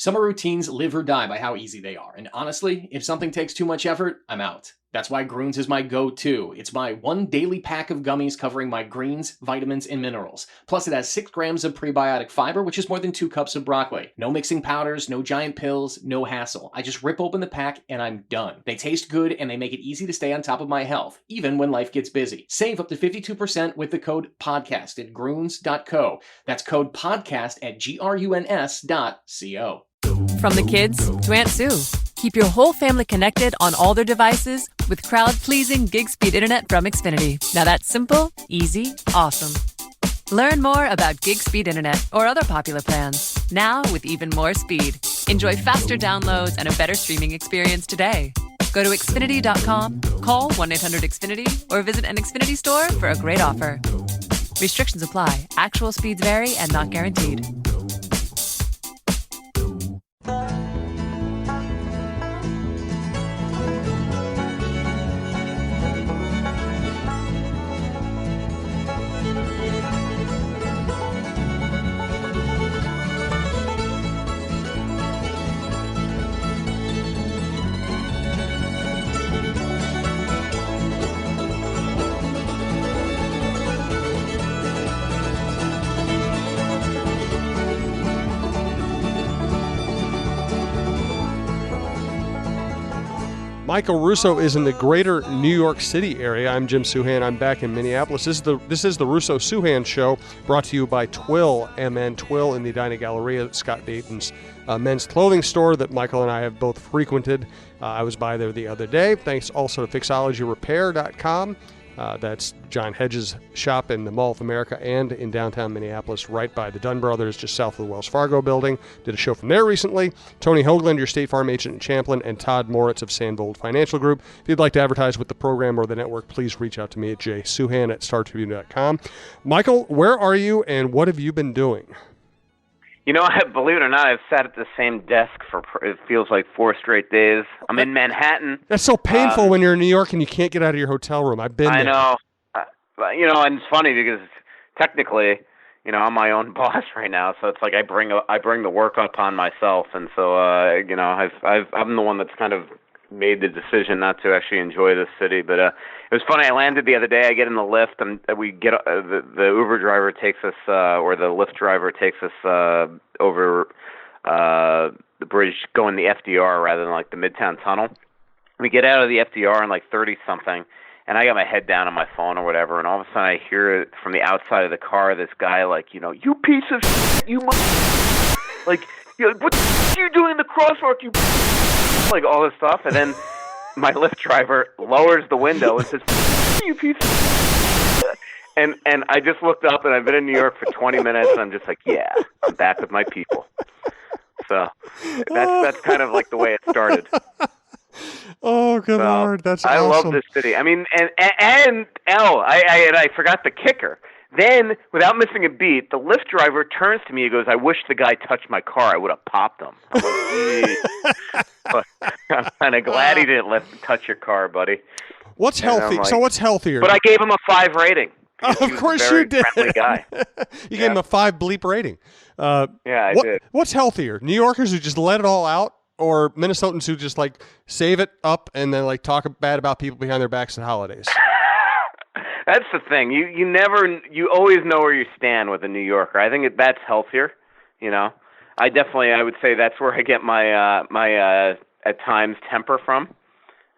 Summer routines live or die by how easy they are, and honestly, if something takes too much effort, I'm out. That's why Groons is my go-to. It's my one daily pack of gummies covering my greens, vitamins, and minerals. Plus, it has 6 grams of prebiotic fiber, which is more than 2 cups of broccoli. No mixing powders, no giant pills, no hassle. I just rip open the pack and I'm done. They taste good and they make it easy to stay on top of my health, even when life gets busy. Save up to 52% with the code PODCAST at Groons.co. That's code PODCAST at GRUNS.co. From the kids to Aunt Sue. Keep your whole family connected on all their devices with crowd-pleasing gig-speed internet from Xfinity. Now that's simple, easy, awesome. Learn more about gig-speed internet or other popular plans, now with even more speed. Enjoy faster downloads and a better streaming experience today. Go to Xfinity.com, call 1-800-XFINITY, or visit an Xfinity store for a great offer. Restrictions apply. Actual speeds vary and not guaranteed. Michael Russo is in the greater New York City area. I'm Jim Souhan. I'm back in Minneapolis. This is the Russo-Souhan Show, brought to you by Twill, MN Twill in the Edina Galleria, Scott Dayton's men's clothing store that Michael and I have both frequented. I was by there the other day. Thanks also to Fixologyrepair.com. That's John Hedges' shop in the Mall of America and in downtown Minneapolis, right by the Dunn Brothers, just south of the Wells Fargo building. Did a show from there recently. Tony Hoagland, your State Farm agent in Champlin, and Todd Moritz of Sandvold Financial Group. If you'd like to advertise with the program or the network, please reach out to me at jsouhan@startribune.com. Michael, where are you and what have you been doing? You know, believe it or not, I've sat at the same desk for, it feels like 4 straight days. I'm in Manhattan. That's so painful when you're in New York and you can't get out of your hotel room. I've been there. I know. And it's funny because technically, I'm my own boss right now, so it's like I bring the work up on myself, and so I'm the one that's kind of made the decision not to actually enjoy this city. But it was funny. I landed the other day. I get in the lift, and we get the Uber driver takes us, or the Lyft driver takes us over the bridge, going the FDR rather than like the Midtown Tunnel. We get out of the FDR in like 30 something, and I got my head down on my phone or whatever, and all of a sudden I hear from the outside of the car this guy like, you piece of shit, you like, what are you doing in the crosswalk, you like all this stuff, and then my Lyft driver lowers the window and says, you piece of shit. And I just looked up, and I've been in New York for 20 minutes, and I'm just like, yeah, I'm back with my people. So that's kind of like the way it started. Oh, good Lord, that's awesome. I love this city. I mean, I forgot the kicker. Then, without missing a beat, the Lyft driver turns to me and goes, I wish the guy touched my car. I would have popped him. I'm like, but I'm kind of glad he didn't let him touch your car, buddy. What's healthy? Like, so what's healthier? But I gave him a 5 rating. Of course you did. Friendly guy. You gave him a 5 bleep rating. Yeah, I did. What's healthier? New Yorkers who just let it all out, or Minnesotans who just like save it up and then like talk bad about people behind their backs at holidays? That's the thing. You always know where you stand with a New Yorker. I think that's healthier. I would say that's where I get my my at times temper from.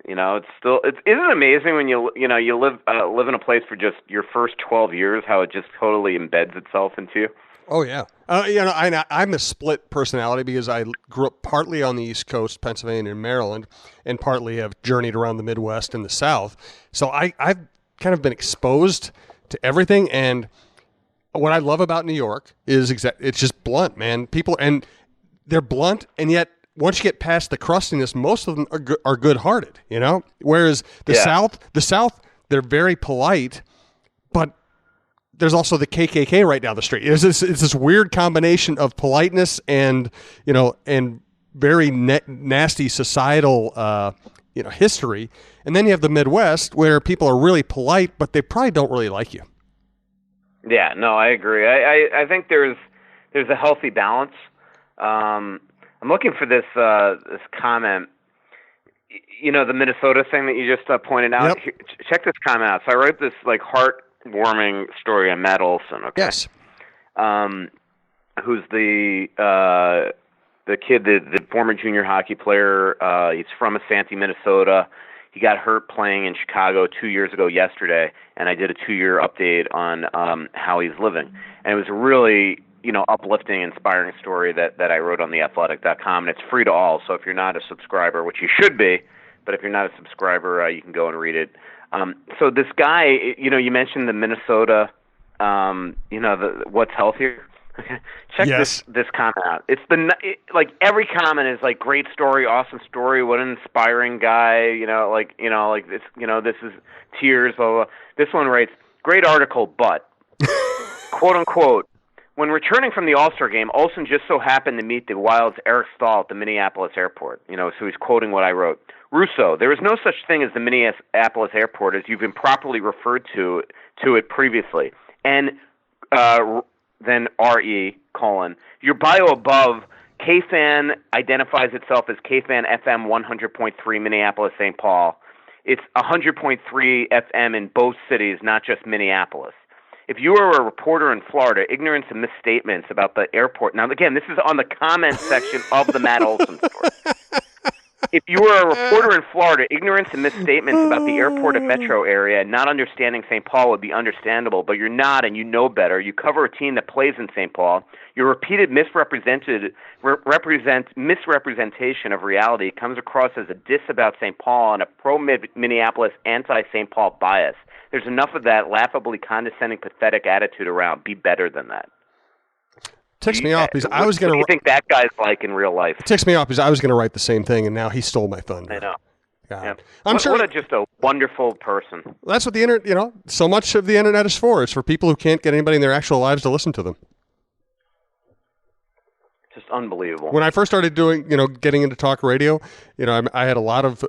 Isn't it amazing when you live in a place for just your first 12 years, how it just totally embeds itself into you? Oh, yeah. I'm a split personality because I grew up partly on the East Coast, Pennsylvania and Maryland, and partly have journeyed around the Midwest and the South. So I've kind of been exposed to everything. And what I love about New York is it's just blunt, man. People, and they're blunt, and yet once you get past the crustiness, most of them are good-hearted, Whereas the South, they're very polite, but there's also the KKK right down the street. It's this weird combination of politeness and very nasty societal history. And then you have the Midwest where people are really polite, but they probably don't really like you. Yeah, no, I agree. I think there's a healthy balance. I'm looking for this this comment. The Minnesota thing that you just pointed out. Yep. Here, check this comment out. So I wrote this like heartwarming story on Matt Olson. Okay. Yes. Who's the kid, the former junior hockey player. He's from Asante, Minnesota. He got hurt playing in Chicago 2 years ago yesterday, and I did a 2-year update on how he's living. And it was a really, uplifting, inspiring story that I wrote on theathletic.com, and it's free to all. So if you're not a subscriber, which you should be, but if you're not a subscriber, you can go and read it. So this guy, you mentioned the Minnesota, what's healthier. Check this comment out. It's like every comment is like great story, awesome story, what an inspiring guy. This is tears. Blah, blah. This one writes great article, but quote unquote. When returning from the All-Star game, Olsen just so happened to meet the Wild's Eric Stahl at the Minneapolis airport. So he's quoting what I wrote. Russo, there is no such thing as the Minneapolis airport as you've been properly referred to it previously. And then RE, your bio above, KFan identifies itself as KFan FM 100.3 Minneapolis, St. Paul. It's 100.3 FM in both cities, not just Minneapolis. If you are a reporter in Florida, ignorance and misstatements about the airport. Now, again, this is on the comment section of the Matt Olson story. If you are a reporter in Florida, ignorance and misstatements about the airport and metro area and not understanding St. Paul would be understandable, but you're not and you know better. You cover a team that plays in St. Paul. Your repeated misrepresentation of reality comes across as a diss about St. Paul and a pro-Minneapolis, anti-St. Paul bias. There's enough of that laughably condescending, pathetic attitude around. Be better than that. Ticks me off because I was going to. What do you think that guy's like in real life? Ticks me off because I was going to write the same thing, and now he stole my thunder. I know. God. Yeah. Just a wonderful person. That's what the internet. So much of the internet is for. It's for people who can't get anybody in their actual lives to listen to them. Just unbelievable. When I first started doing, getting into talk radio, I had a lot of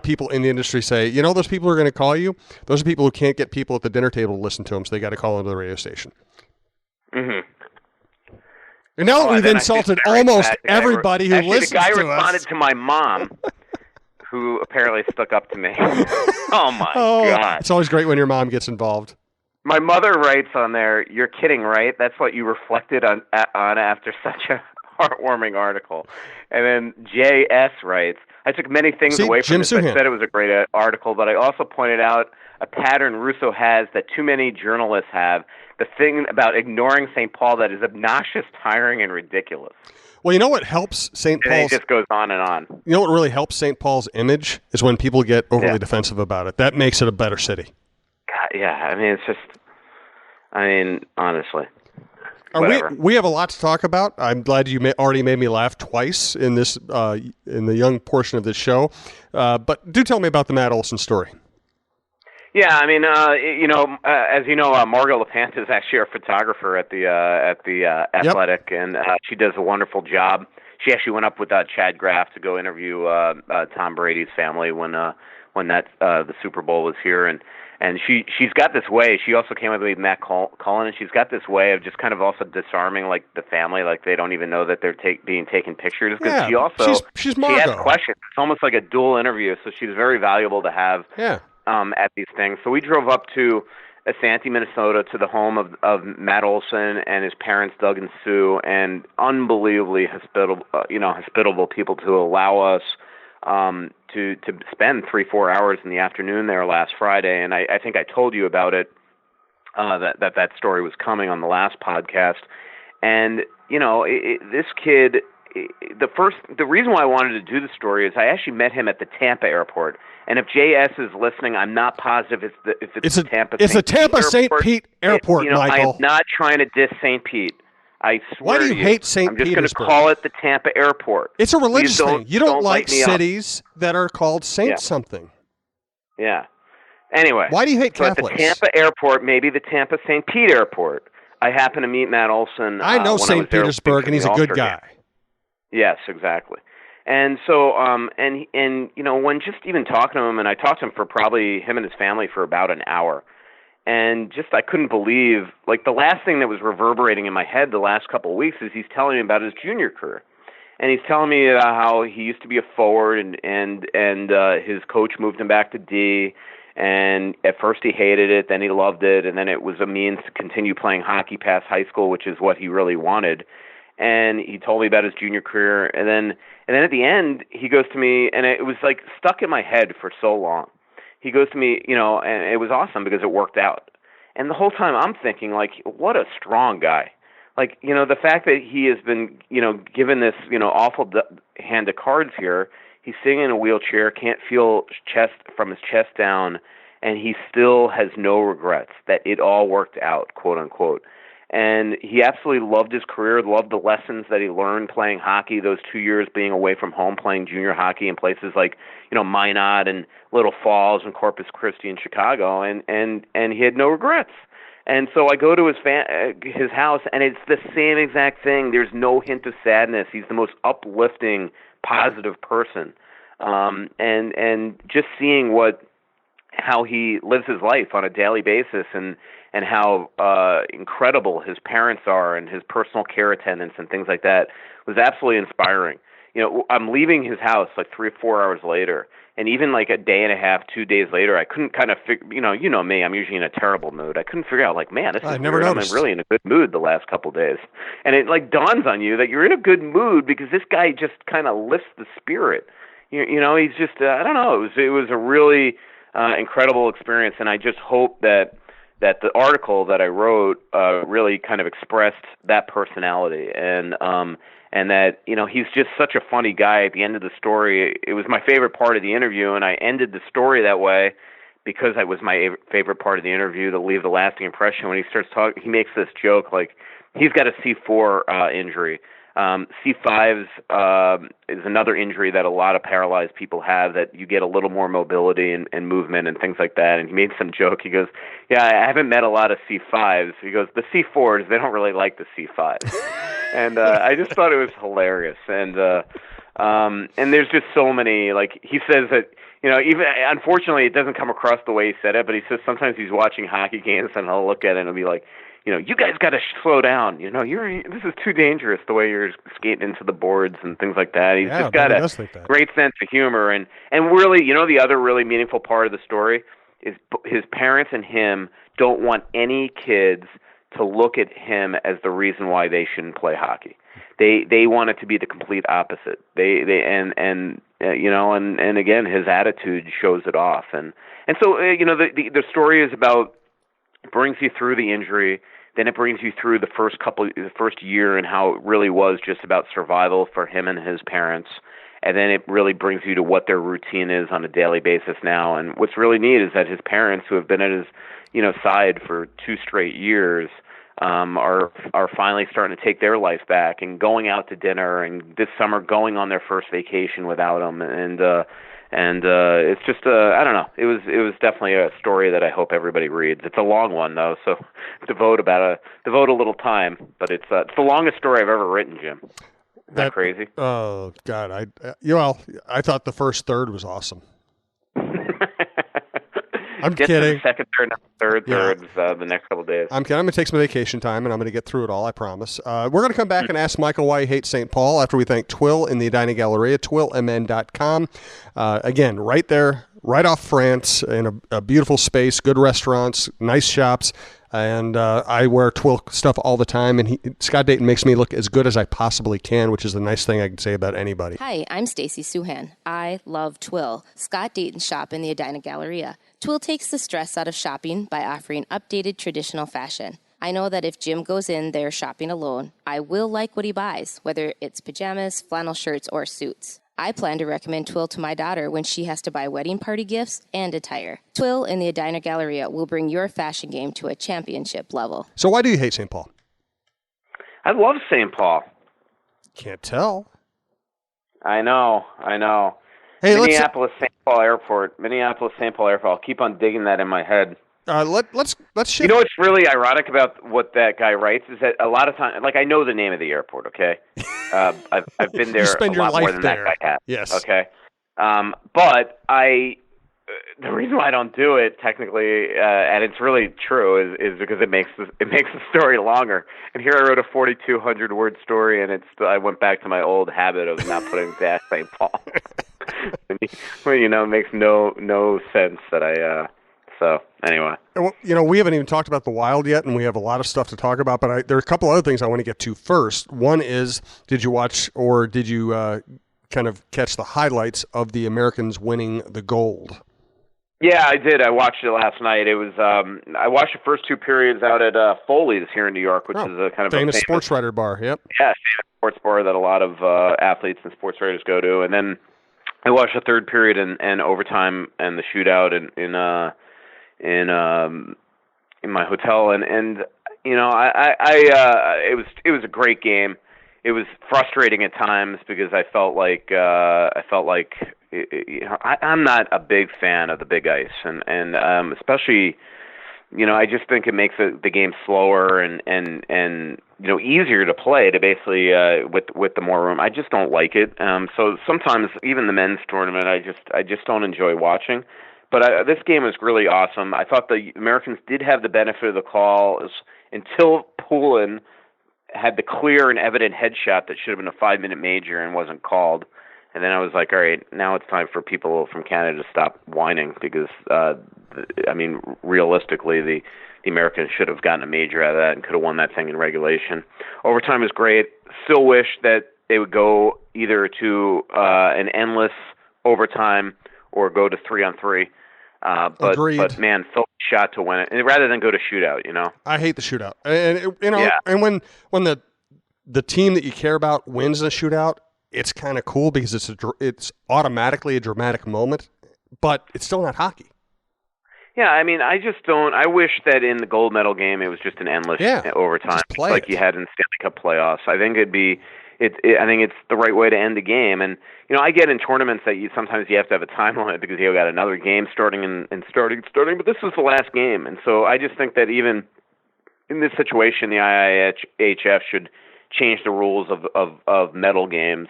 people in the industry say, those people who are going to call you, those are people who can't get people at the dinner table to listen to them, so they got to call into the radio station. Mm-hmm. And now that we've insulted almost everybody who listens to us. The guy responded to my mom, who apparently stuck up to me. Oh, my God. It's always great when your mom gets involved. My mother writes on there, "You're kidding, right? That's what you reflected on after such a heartwarming article." And then J.S. writes, "I took many things away from this. I said it was a great article, but I also pointed out a pattern Russo has that too many journalists have, the thing about ignoring St. Paul that is obnoxious, tiring, and ridiculous." Well, you know what helps St. Paul's... And it just goes on and on. You know what really helps St. Paul's image is when people get overly defensive about it. That makes it a better city. God, yeah, it's just... honestly. We have a lot to talk about. I'm glad you already made me laugh twice in this in the young portion of this show. But do tell me about the Matt Olson story. Yeah, as you know, Margot LaPanta is actually our photographer at the Athletic, and she does a wonderful job. She actually went up with Chad Graff to go interview Tom Brady's family when that the Super Bowl was here, and she's got this way. She also came up with Matt Cullen, and she's got this way of just kind of also disarming like the family, like they don't even know that they're being taken pictures. Because she also she's she has questions. It's almost like a dual interview, so she's very valuable to have. Yeah. At these things. So we drove up to Asante, Minnesota, to the home of Matt Olson and his parents, Doug and Sue, and unbelievably hospitable people to allow us to spend 3-4 hours in the afternoon there last Friday. And I think I told you about it, that story was coming on the last podcast. And, this kid, the reason why I wanted to do the story is I actually met him at the Tampa airport. And if JS is listening, I'm not positive if it's a Tampa. It's a Tampa St. Pete airport, Michael. I'm not trying to diss St. Pete. I swear. Why do you hate St. Petersburg? I'm just going to call it the Tampa airport. It's a religious thing. You don't like cities that are called Saint something. Yeah. Anyway. Why do you hate Catholics? At the Tampa airport, maybe the Tampa St. Pete airport. I happened to meet Matt Olson. I know St. Petersburg, and he's a good guy. Yes, exactly. And so, when just even talking to him, and I talked to him for probably him and his family for about an hour, and just I couldn't believe, like the last thing that was reverberating in my head the last couple of weeks is he's telling me about his junior career. and he's telling me about how he used to be a forward, and his coach moved him back to D. And at first he hated it, then he loved it, and then it was a means to continue playing hockey past high school, which is what he really wanted. And he told me about his junior career, and then at the end he goes to me, and it was like stuck in my head for so long. He goes to me, and it was awesome because it worked out. And the whole time I'm thinking, like, what a strong guy. Like, the fact that he has been, given this, awful hand of cards here. He's sitting in a wheelchair, can't feel from his chest down, and he still has no regrets that it all worked out, quote unquote. And he absolutely loved his career, loved the lessons that he learned playing hockey, those 2 years being away from home, playing junior hockey in places like, Minot and Little Falls and Corpus Christi and Chicago, and he had no regrets. And so I go to his house, and it's the same exact thing. There's no hint of sadness. He's the most uplifting, positive person, and just seeing how he lives his life on a daily basis, and how incredible his parents are, and his personal care attendants and things like that was absolutely inspiring. I'm leaving his house like 3 or 4 hours later, and even like a day and a half, 2 days later, I couldn't kind of figure. You know me, I'm usually in a terrible mood. I couldn't figure out, like, man, this is weird. I'm really in a good mood the last couple of days, and it like dawns on you that you're in a good mood because this guy just kind of lifts the spirit. He's just I don't know. It was a really incredible experience, and I just hope that the article that I wrote really kind of expressed that personality, and that he's just such a funny guy. At the end of the story, it was my favorite part of the interview, and I ended the story that way because it was my favorite part of the interview to leave the lasting impression. When he starts talking, he makes this joke like he's got a C4 injury. C5s is another injury that a lot of paralyzed people have, that you get a little more mobility and movement and things like that. And he made some joke. He goes, yeah, I haven't met a lot of C5s. He goes, the C4s, they don't really like the C5s. And I just thought it was hilarious. And there's just so many, like, he says that, even, unfortunately, it doesn't come across the way he said it, but he says sometimes he's watching hockey games and he'll look at it and he'll be like, you guys got to slow down. This is too dangerous the way you're skating into the boards and things like that. He's just got a great sense of humor. And really, the other really meaningful part of the story is his parents and him don't want any kids to look at him as the reason why they shouldn't play hockey. They want it to be the complete opposite. And again, his attitude shows it off. And so, the story is about, it brings you through the injury, then it brings you through the first year and how it really was just about survival for him and his parents, and then it really brings you to what their routine is on a daily basis now. And what's really neat is that his parents, who have been at his side for 2 straight years, are finally starting to take their life back and going out to dinner, and this summer going on their first vacation without him. And it's just I don't know. It was definitely a story that I hope everybody reads. It's a long one though, so devote a little time. But it's the longest story I've ever written, Jim. Isn't that crazy? Oh God, I thought the first third was awesome. I'm Get kidding. To the second, third, the next couple of days. I'm kidding. I'm going to take some vacation time, and I'm going to get through it all, I promise. We're going to come back and ask Michael why he hates St. Paul after we thank Twill in the Edina Galleria, twillmn.com. Again, right there, right off France, in a beautiful space, good restaurants, nice shops, and I wear Twill stuff all the time, and Scott Dayton makes me look as good as I possibly can, which is the nice thing I can say about anybody. Hi, I'm Stacy Souhan. I love Twill, Scott Dayton's shop in the Edina Galleria. Twill takes the stress out of shopping by offering updated traditional fashion. I know that if Jim goes in there shopping alone, I will like what he buys, whether it's pajamas, flannel shirts, or suits. I plan to recommend Twill to my daughter when she has to buy wedding party gifts and attire. Twill in the Edina Galleria will bring your fashion game to a championship level. So why do you hate St. Paul? I love St. Paul. Can't tell. I know. Hey, Minneapolis-St. Paul Airport. I'll keep on digging that in my head. Let's shift. You know what's really ironic about what that guy writes is that a lot of times, like, I know the name of the airport, okay? I've been there you spend a your lot life more than there. that guy has. Yes. Okay. But the reason why I don't do it technically, and it's really true, is because it makes the story longer. And here I wrote a 4,200 word story, and I went back to my old habit of not putting dash St. Paul. Well, it makes no sense that I. So anyway, well, we haven't even talked about the Wild yet, and we have a lot of stuff to talk about. But there are a couple other things I want to get to first. One is, did you watch or did you kind of catch the highlights of the Americans winning the gold? Yeah, I did. I watched it last night. It was I watched the first two periods out at Foley's here in New York, which is a kind of famous sports writer bar. Yep. Yeah, famous sports bar that a lot of athletes and sports writers go to. And then I watched the third period and overtime and the shootout in my hotel. And it was a great game. It was frustrating at times because I felt like I'm not a big fan of the big ice, and especially, I just think it makes the game slower and easier to play to basically with the more room. I just don't like it. So sometimes even the men's tournament, I just don't enjoy watching. But this game was really awesome. I thought the Americans did have the benefit of the call until Poulin had the clear and evident headshot that should have been a 5-minute major and wasn't called. And then I was like, all right, now it's time for people from Canada to stop whining because, realistically, the Americans should have gotten a major out of that and could have won that thing in regulation. Overtime was great. Still wish that they would go either to an endless overtime or go to 3-on-3. Agreed. But man, Phil shot to win it, and rather than go to shootout. I hate the shootout, and when the team that you care about wins in a shootout, it's kind of cool because it's automatically a dramatic moment, but it's still not hockey. Yeah, I just don't. I wish that in the gold medal game it was just an endless overtime, like you had in Stanley Cup playoffs. I think it'd be. I think it's the right way to end the game. And I get in tournaments that sometimes you have to have a time limit because you've got another game starting and starting. But this was the last game, and so I just think that even in this situation, the IIHF should change the rules of medal games,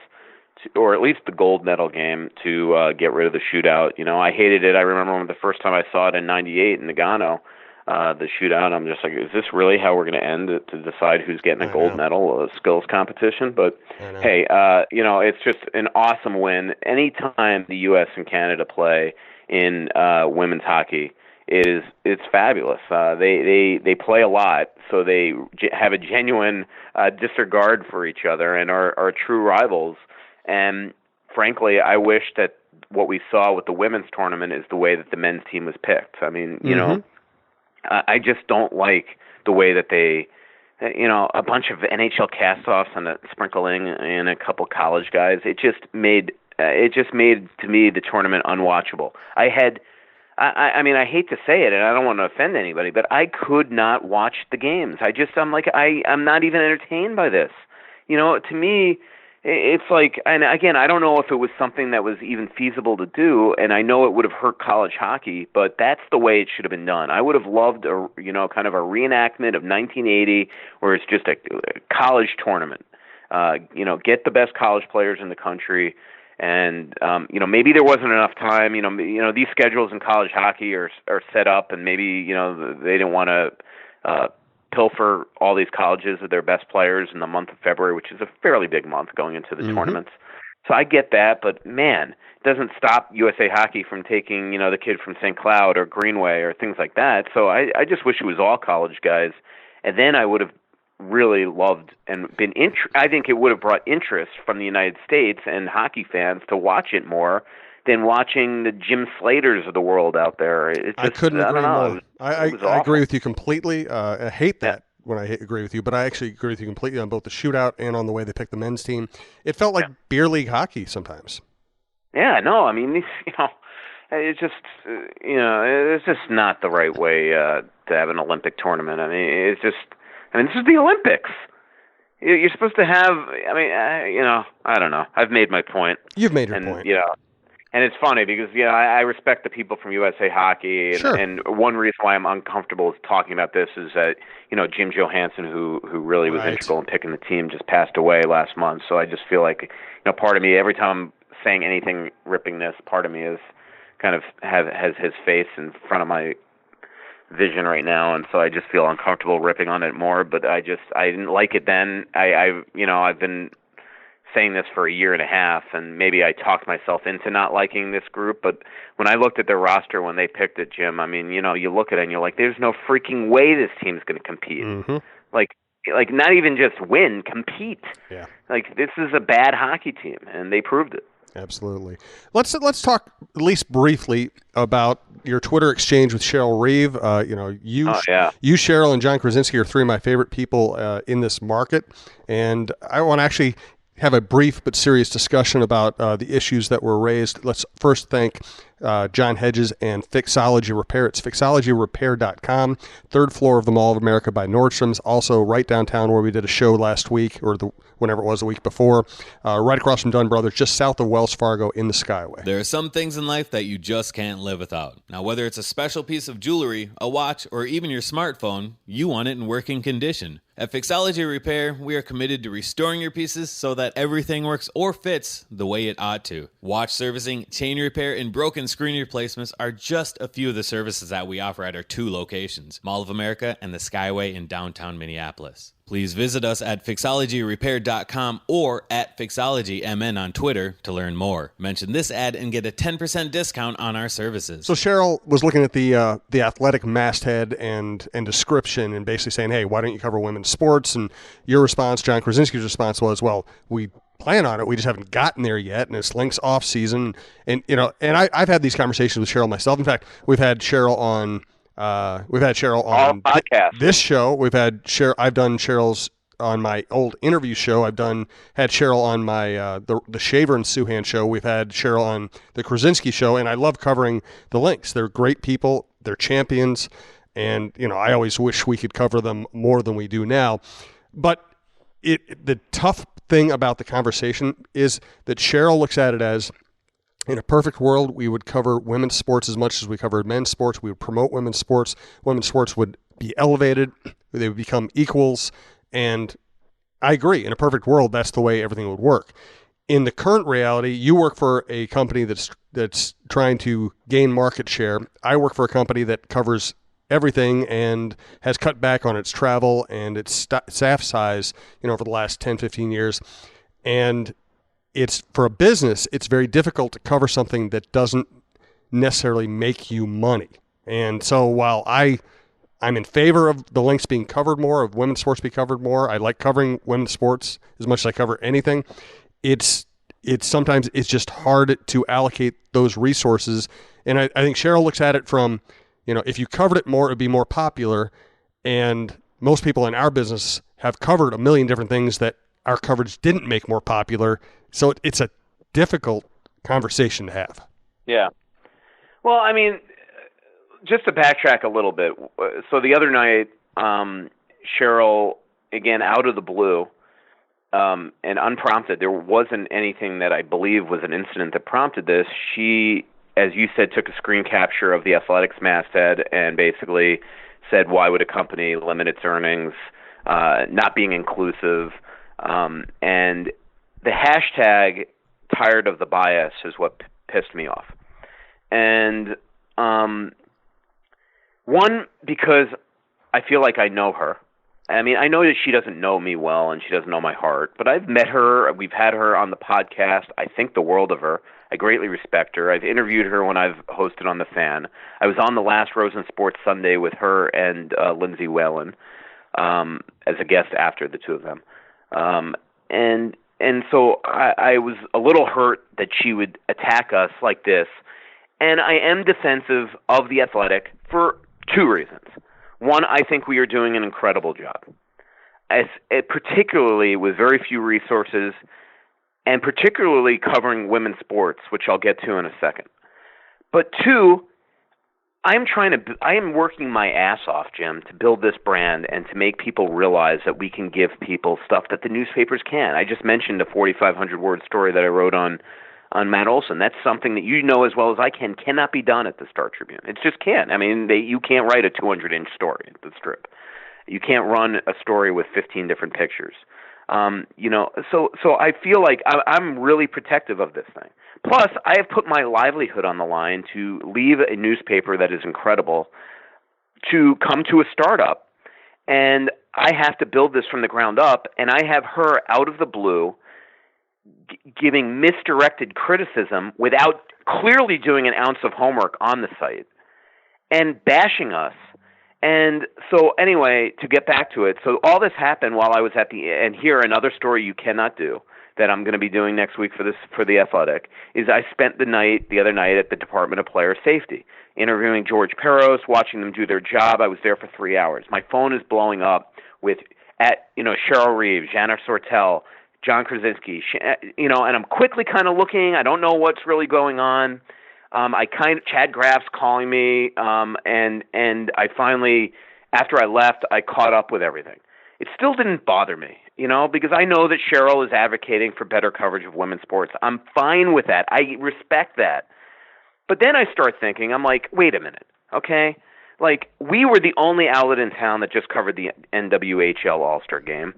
or at least the gold medal game, to get rid of the shootout. I hated it. I remember when the first time I saw it in '98 in Nagano. The shootout, I'm just like, is this really how we're going to end it, to decide who's getting a gold medal, a skills competition? But hey, it's just an awesome win. Anytime the U.S. and Canada play in women's hockey, it's fabulous. They play a lot, so they have a genuine disregard for each other and are true rivals. And frankly, I wish that what we saw with the women's tournament is the way that the men's team was picked. I just don't like the way that they, a bunch of NHL castoffs and a sprinkling in a couple college guys. It just made to me the tournament unwatchable. I hate to say it, and I don't want to offend anybody, but I could not watch the games. I'm not even entertained by this. To me, it's like, and again, I don't know if it was something that was even feasible to do, and I know it would have hurt college hockey, but that's the way it should have been done. I would have loved kind of a reenactment of 1980 where it's just a college tournament. Get the best college players in the country, and maybe there wasn't enough time. These schedules in college hockey are set up, and maybe they didn't want to pilfer all these colleges of their best players in the month of February, which is a fairly big month going into the tournaments. So I get that, but man, it doesn't stop USA Hockey from taking, the kid from St. Cloud or Greenway or things like that. So I just wish it was all college guys. And then I would have really loved and been I think it would have brought interest from the United States and hockey fans to watch it more than watching the Jim Slaters of the world out there. I couldn't agree more. I agree with you completely. I hate that when I agree with you, but I actually agree with you completely on both the shootout and on the way they picked the men's team. It felt like beer league hockey sometimes. Yeah, no, it's just, it's just not the right way to have an Olympic tournament. This is the Olympics. You're supposed to have, I don't know. I've made my point. You've made your point. And it's funny because, I respect the people from USA Hockey, and one reason why I'm uncomfortable talking about this is that, Jim Johansson, who really was integral in picking the team, just passed away last month. So I just feel like, part of me, every time I'm saying anything ripping this, part of me is kind of has his face in front of my vision right now, and so I just feel uncomfortable ripping on it more. But I didn't like it then. I've been saying this for a year and a half, and maybe I talked myself into not liking this group. But when I looked at their roster when they picked it, Jim, I mean, you look at it and you're like, there's no freaking way this team's going to compete. Mm-hmm. Like not even just win, compete. Yeah. Like this is a bad hockey team, and they proved it. Absolutely. Let's talk at least briefly about your Twitter exchange with Cheryl Reeve. You, Cheryl, and John Krasinski are three of my favorite people in this market, and I want to actually have a brief but serious discussion about the issues that were raised. Let's first thank John Hedges and Fixology Repair. It's fixologyrepair.com, third floor of the Mall of America by Nordstrom's, also right downtown where we did a show last week, or whenever it was, the week before, right across from Dunn Brothers, just south of Wells Fargo in the Skyway. There are some things in life that you just can't live without. Now, whether it's a special piece of jewelry, a watch, or even your smartphone, you want it in working condition. At Fixology Repair, we are committed to restoring your pieces so that everything works or fits the way it ought to. Watch servicing, chain repair, and broken screen replacements are just a few of the services that we offer at our two locations, Mall of America and the Skyway in downtown Minneapolis. Please visit us at fixologyrepair.com or at fixologymn on Twitter to learn more. Mention this ad and get a 10% discount on our services. So Cheryl was looking at the athletic masthead and description and basically saying, hey, why don't you cover women's sports? And your response, John Krasinski's response was, well, we plan on it. We just haven't gotten there yet, and it's Link's off season. And I've had these conversations with Cheryl myself. In fact, we've had Cheryl on podcast. This show. I've done Cheryl's on my old interview show. Had Cheryl on my the Shaver and Souhan show. We've had Cheryl on the Krasinski show, and I love covering the Lynx. They're great people. They're champions, and I always wish we could cover them more than we do now. But the tough thing about the conversation is that Cheryl looks at it as, in a perfect world, we would cover women's sports as much as we covered men's sports. We would promote women's sports. Women's sports would be elevated. They would become equals. And I agree. In a perfect world, that's the way everything would work. In the current reality, you work for a company that's trying to gain market share. I work for a company that covers everything and has cut back on its travel and its staff size, over the last 10, 15 years. And it's, for a business, it's very difficult to cover something that doesn't necessarily make you money. And so while I'm in favor of the Lynx being covered more, of women's sports being covered more, I like covering women's sports as much as I cover anything. It's sometimes it's just hard to allocate those resources. And I think Cheryl looks at it from, if you covered it more, it would be more popular. And most people in our business have covered a million different things that our coverage didn't make more popular. So it's a difficult conversation to have. Yeah. Well, I mean, just to backtrack a little bit. So the other night, Cheryl, again, out of the blue, and unprompted, there wasn't anything that I believe was an incident that prompted this. She, as you said, took a screen capture of the Athletics masthead and basically said, why would a company limit its earnings, not being inclusive, and the hashtag tired of the bias is what pissed me off. And one, because I feel like I know her. I mean, I know that she doesn't know me well and she doesn't know my heart, but I've met her. We've had her on the podcast. I think the world of her. I greatly respect her. I've interviewed her when I've hosted on The Fan. I was on the last Rosen Sports Sunday with her and Lindsay Whalen as a guest after the two of them. And so I was a little hurt that she would attack us like this. And I am defensive of The Athletic for two reasons. One, I think we are doing an incredible job, particularly with very few resources and particularly covering women's sports, which I'll get to in a second. But two, I am working my ass off, Jim, to build this brand and to make people realize that we can give people stuff that the newspapers can't. I just mentioned a 4,500-word story that I wrote on Matt Olson. That's something that you know as well as I cannot be done at the Star Tribune. It just can't. I mean, you can't write a 200-inch story at the Strip. You can't run a story with 15 different pictures. So I feel like I'm really protective of this thing. Plus, I have put my livelihood on the line to leave a newspaper that is incredible to come to a startup, and I have to build this from the ground up, and I have her out of the blue giving misdirected criticism without clearly doing an ounce of homework on the site and bashing us. And so anyway, to get back to it, so all this happened while I was and here another story you cannot do that I'm going to be doing next week for the Athletic is I spent the other night at the Department of Player Safety, interviewing George Peros, watching them do their job. I was there for 3 hours. My phone is blowing up with Cheryl Reeves, Jana Sortel, John Krasinski, and I'm quickly kind of looking. I don't know what's really going on. Chad Graff's calling me, and I finally, after I left, I caught up with everything. It still didn't bother me, because I know that Cheryl is advocating for better coverage of women's sports. I'm fine with that. I respect that. But then I start thinking, I'm like, wait a minute, okay? Like, we were the only outlet in town that just covered the NWHL All-Star Game.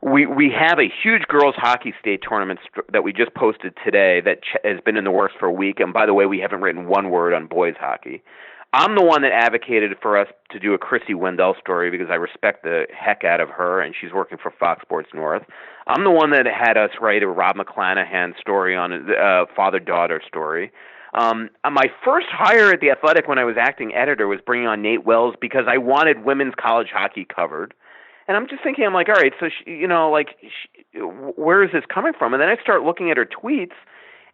We have a huge girls hockey state tournament that we just posted today that has been in the works for a week. And by the way, we haven't written one word on boys hockey. I'm the one that advocated for us to do a Chrissy Wendell story because I respect the heck out of her, and she's working for Fox Sports North. I'm the one that had us write a Rob McClanahan story on a father-daughter story. My first hire at The Athletic when I was acting editor was bringing on Nate Wells because I wanted women's college hockey covered. And I'm just thinking, I'm like, all right, so, where is this coming from? And then I start looking at her tweets,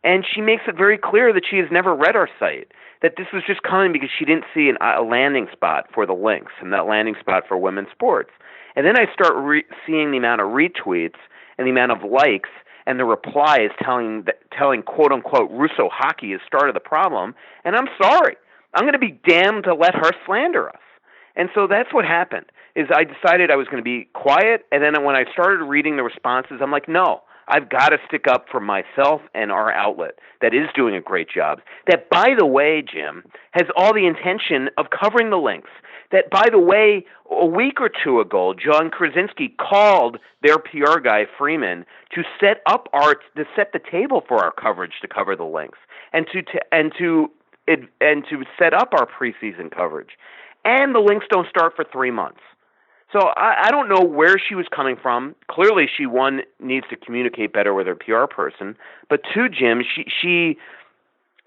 and she makes it very clear that she has never read our site, that this was just coming because she didn't see a landing spot for the links and that landing spot for women's sports. And then I start seeing the amount of retweets and the amount of likes and the replies telling quote-unquote Russo hockey is started the problem, and I'm sorry. I'm going to be damned to let her slander us. And so that's what happened. Is I decided I was going to be quiet, and then when I started reading the responses, I'm like, no, I've got to stick up for myself and our outlet that is doing a great job. That, by the way, Jim, has all the intention of covering the links. That, by the way, a week or two ago, John Krasinski called their PR guy, Freeman, to set the table for our coverage to cover the links and to set up our preseason coverage. And the links don't start for 3 months. So I don't know where she was coming from. Clearly, she, one, needs to communicate better with her PR person. But two, Jim, she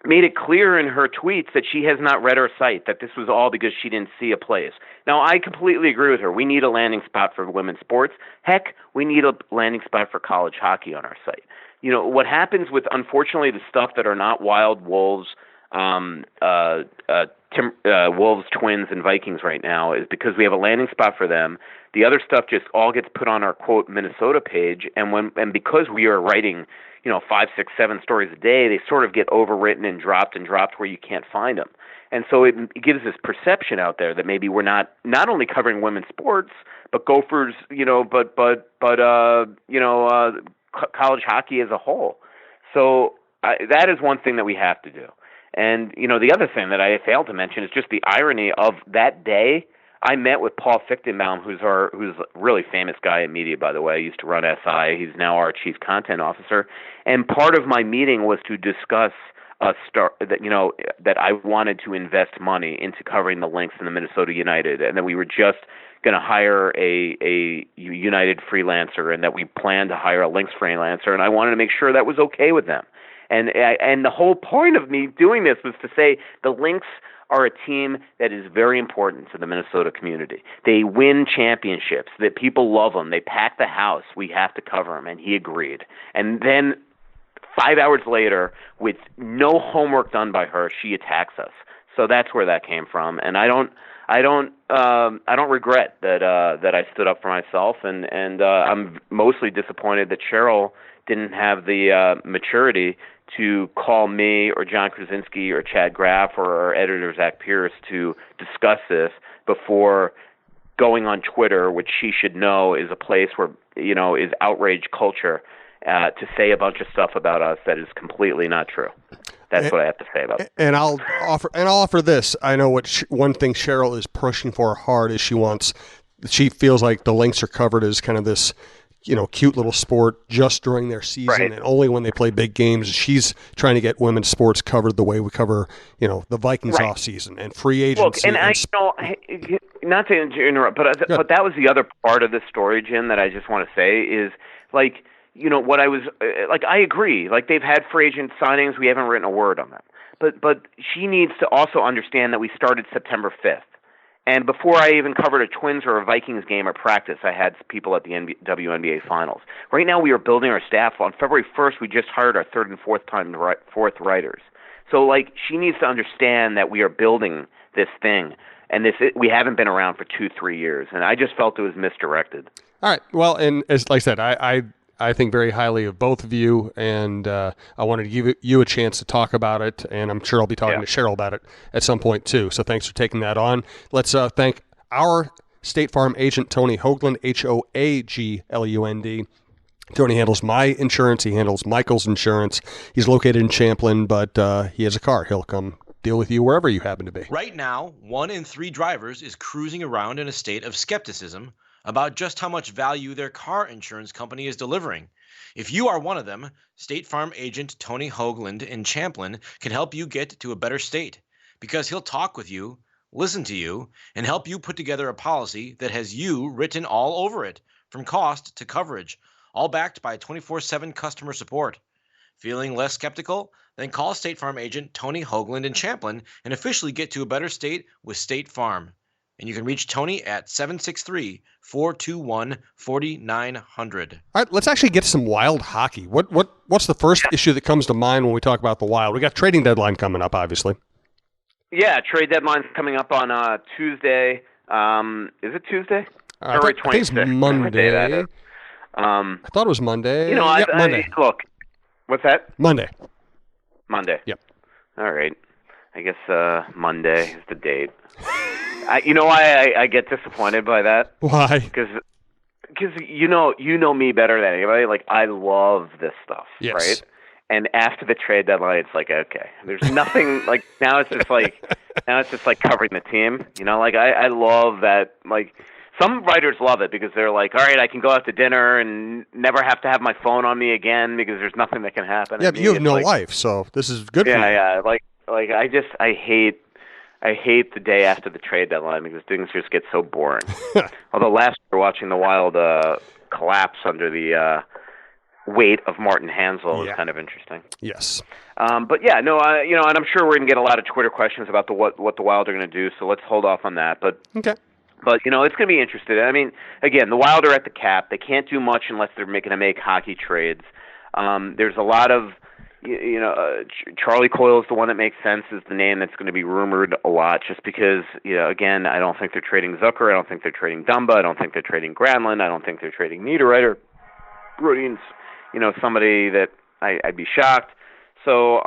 made it clear in her tweets that she has not read our site, that this was all because she didn't see a place. Now, I completely agree with her. We need a landing spot for women's sports. Heck, we need a landing spot for college hockey on our site. What happens with, unfortunately, the stuff that are not Wild, Wolves, Wolves, Twins, and Vikings right now is because we have a landing spot for them. The other stuff just all gets put on our quote Minnesota page, and because we are writing 5, 6, 7 stories a day, they sort of get overwritten and dropped where you can't find them. And so it gives this perception out there that maybe we're not only covering women's sports, but Gophers, college hockey as a whole. So that is one thing that we have to do. And, the other thing that I failed to mention is just the irony of that day. I met with Paul Fichtenbaum, who's a really famous guy in media, by the way. He used to run SI. He's now our chief content officer. And part of my meeting was to discuss that I wanted to invest money into covering the links in the Minnesota United, and that we were just going to hire a United freelancer, and that we planned to hire a links freelancer, and I wanted to make sure that was okay with them. And the whole point of me doing this was to say the Lynx are a team that is very important to the Minnesota community. They win championships. That people love them. They pack the house. We have to cover them, and he agreed. And then 5 hours later, with no homework done by her, she attacks us. So that's where that came from. And I don't regret that I stood up for myself. And I'm mostly disappointed that Cheryl didn't have the maturity to call me or John Krasinski or Chad Graff or our editor Zach Pierce to discuss this before going on Twitter, which she should know is a place where is outrage culture, to say a bunch of stuff about us that is completely not true. That's what I have to say about it. And I'll offer this. I know one thing Cheryl is pushing for hard is she feels like the links are covered as kind of this cute little sport just during their season Right. and only when they play big games. She's trying to get women's sports covered the way we cover, the Vikings Right. off season and free Look, agency. and not to interrupt, but that was the other part of this story, Jim, that I just want to say is like, what I was like. I agree. Like they've had free agent signings, we haven't written a word on them. But she needs to also understand that we started September 5th. And before I even covered a Twins or a Vikings game or practice, I had people at the WNBA Finals. Right now, we are building our staff. On February 1st, we just hired our third and fourth writers. So, she needs to understand that we are building this thing, and we haven't been around for 2-3 years. And I just felt it was misdirected. All right. Well, and as like I said, I think very highly of both of you, and I wanted to give you a chance to talk about it, and I'm sure I'll be talking to Cheryl about it at some point too. So thanks for taking that on. Let's thank our State Farm agent, Tony Hoagland, Hoaglund. Tony handles my insurance. He handles Michael's insurance. He's located in Champlin, but he has a car. He'll come deal with you wherever you happen to be. Right now, 1 in 3 drivers is cruising around in a state of skepticism about just how much value their car insurance company is delivering. If you are one of them, State Farm agent Tony Hoagland in Champlin can help you get to a better state, because he'll talk with you, listen to you, and help you put together a policy that has you written all over it, from cost to coverage, all backed by 24/7 customer support. Feeling less skeptical? Then call State Farm agent Tony Hoagland in Champlin and officially get to a better state with State Farm. And you can reach Tony at 763-421-4900. All right, let's actually get to some Wild hockey. What's the first issue that comes to mind when we talk about the Wild? We got trading deadline coming up, obviously. Yeah, trade deadline's coming up on Tuesday. Is it Tuesday? February 26th. I think it's Monday. I thought it was Monday. Monday. Look, what's that? Monday. Yep. All right. I guess Monday is the date. You know why I get disappointed by that? Why? Because you know me better than anybody. Like, I love this stuff, yes. Right? And after the trade deadline, it's like, okay, there's nothing. Like now it's just like covering the team. I love that. Like, some writers love it because they're like, all right, I can go out to dinner and never have to have my phone on me again because there's nothing that can happen. Yeah, but you have no life, so this is good for you. Yeah. I hate the day after the trade deadline because things just get so boring. Although last year, watching the Wild collapse under the weight of Martin Hansel was kind of interesting. Yes. But yeah, no, and I'm sure we're going to get a lot of Twitter questions about what the Wild are going to do, so let's hold off on that. But okay. But it's going to be interesting. I mean, again, the Wild are at the cap. They can't do much unless they're going to make hockey trades. There's a lot of Charlie Coyle is the one that makes sense, is the name that's going to be rumored a lot, just because, again, I don't think they're trading Zucker. I don't think they're trading Dumba. I don't think they're trading Granlund. I don't think they're trading Niederreiter. Brodin's, somebody that I'd be shocked. So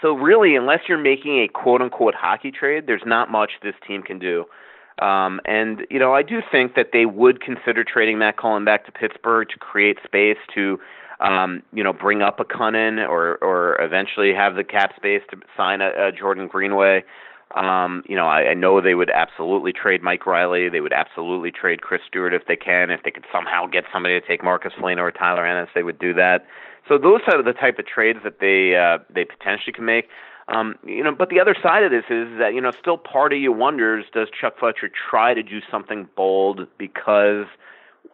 really, unless you're making a quote-unquote hockey trade, there's not much this team can do. I do think that they would consider trading Matt Cullen back to Pittsburgh to create space to bring up a Cunnin or eventually have the cap space to sign a Jordan Greenway. I know they would absolutely trade Mike Riley. They would absolutely trade Chris Stewart if they can. If they could somehow get somebody to take Marcus Foligno or Tyler Ennis, they would do that. So those are the type of trades that they potentially can make. But the other side of this is that, still part of you wonders, does Chuck Fletcher try to do something bold? Because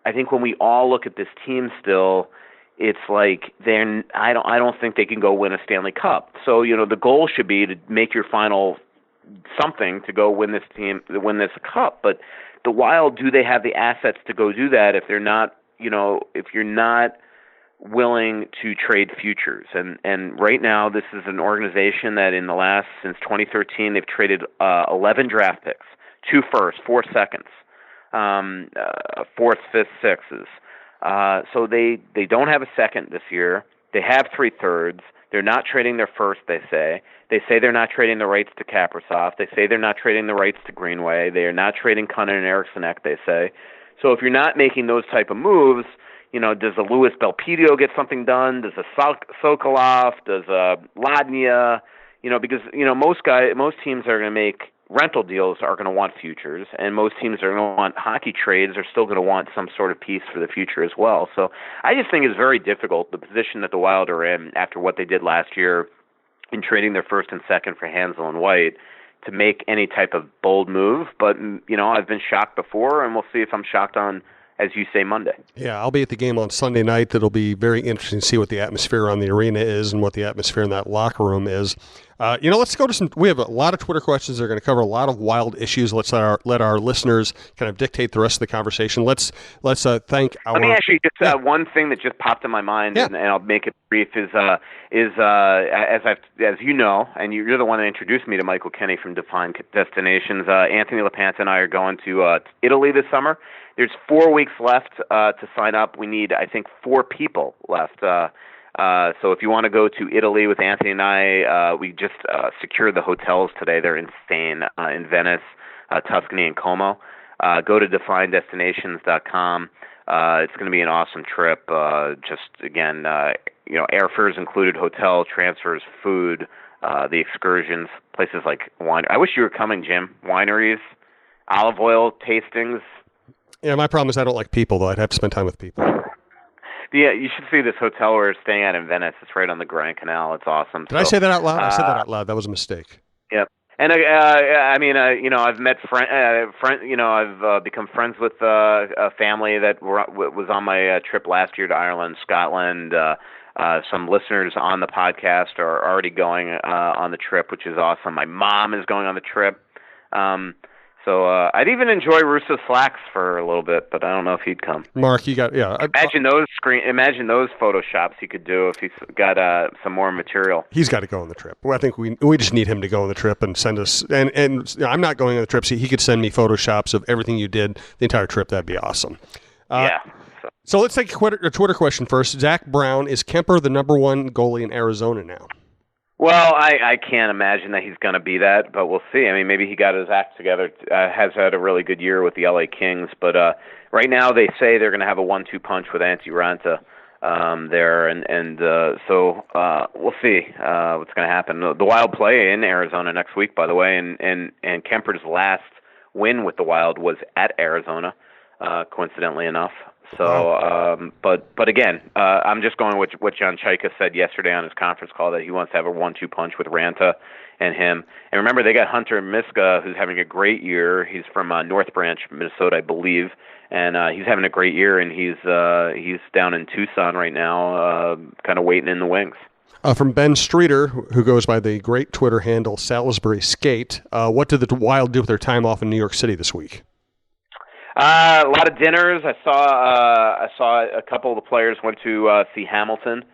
I think when we all look at this team still, it's like I don't think they can go win a Stanley Cup. So, the goal should be to make your final something to go win this cup. But the Wild, do they have the assets to go do that if they're not, if you're not willing to trade futures? And right now, this is an organization that since 2013, they've traded 11 draft picks, 2 firsts, 4 seconds, 4th, 5th, 6s. So they don't have a second this year. They have 3 thirds. They're not trading their first, they say. They say they're not trading the rights to Kaprizov. They say they're not trading the rights to Greenway. They are not trading Cunnin and Eriksson Ek, they say. So if you're not making those type of moves, does a Louis Belpedio get something done? Does a Sokolov? Does a Ladnia? Because most teams are going to make rental deals are going to want futures, and most teams are going to want hockey trades are still going to want some sort of piece for the future as well. So I just think it's very difficult, the position that the Wild are in after what they did last year in trading their first and second for Hansel and White, to make any type of bold move. But, I've been shocked before, and we'll see if I'm shocked on, as you say, Monday. Yeah, I'll be at the game on Sunday night. It'll be very interesting to see what the atmosphere on the arena is and what the atmosphere in that locker room is. Let's go to we have a lot of Twitter questions. They're going to cover a lot of Wild issues. Let's let our listeners kind of dictate the rest of the conversation. Let's thank our... Let me actually just one thing that just popped in my mind, and I'll make it brief, is as you know, and you're the one that introduced me to Michael Kenny from Defined Destinations, Anthony LaPanta and I are going to Italy this summer. There's 4 weeks left to sign up. We need, I think, 4 people left. So if you want to go to Italy with Anthony and I, we just secured the hotels today. They're insane in Venice, Tuscany, and Como. Go to defineddestinations.com. It's going to be an awesome trip. Airfares included, hotel, transfers, food, the excursions, places like wine. I wish you were coming, Jim. Wineries, olive oil tastings. Yeah, my problem is I don't like people, though. I'd have to spend time with people. Yeah, you should see this hotel we're staying at in Venice. It's right on the Grand Canal. It's awesome. Did I say that out loud? I said that out loud. That was a mistake. Yep. And I've met I've become friends with a family that was on my trip last year to Ireland, Scotland. Some listeners on the podcast are already going on the trip, which is awesome. My mom is going on the trip. So I'd even enjoy Russo slacks for a little bit, but I don't know if he'd come. Mark, you got Imagine those photoshops he could do if he's got some more material. He's got to go on the trip. Well, I think we just need him to go on the trip and send us. And I'm not going on the trip, so he could send me photoshops of everything you did the entire trip. That'd be awesome. So let's take a Twitter question first. Zach Brown, is Kemper the number 1 goalie in Arizona now? Well, I can't imagine that he's going to be that, but we'll see. I mean, maybe he got his act together, has had a really good year with the LA Kings, but right now they say they're going to have a 1-2 punch with Antti Raanta there, so we'll see what's going to happen. The Wild play in Arizona next week, by the way, and Kemper's last win with the Wild was at Arizona, coincidentally enough. So, but again, I'm just going with what John Chaika said yesterday on his conference call, that he wants to have a 1-2 punch with Raanta and him. And remember, they got Hunter Miska, who's having a great year. He's from North Branch, Minnesota, I believe, and he's having a great year. And he's down in Tucson right now, kind of waiting in the wings. From Ben Streeter, who goes by the great Twitter handle Salisbury Skate, what did the Wild do with their time off in New York City this week? A lot of dinners. I saw a couple of the players went to see Hamilton,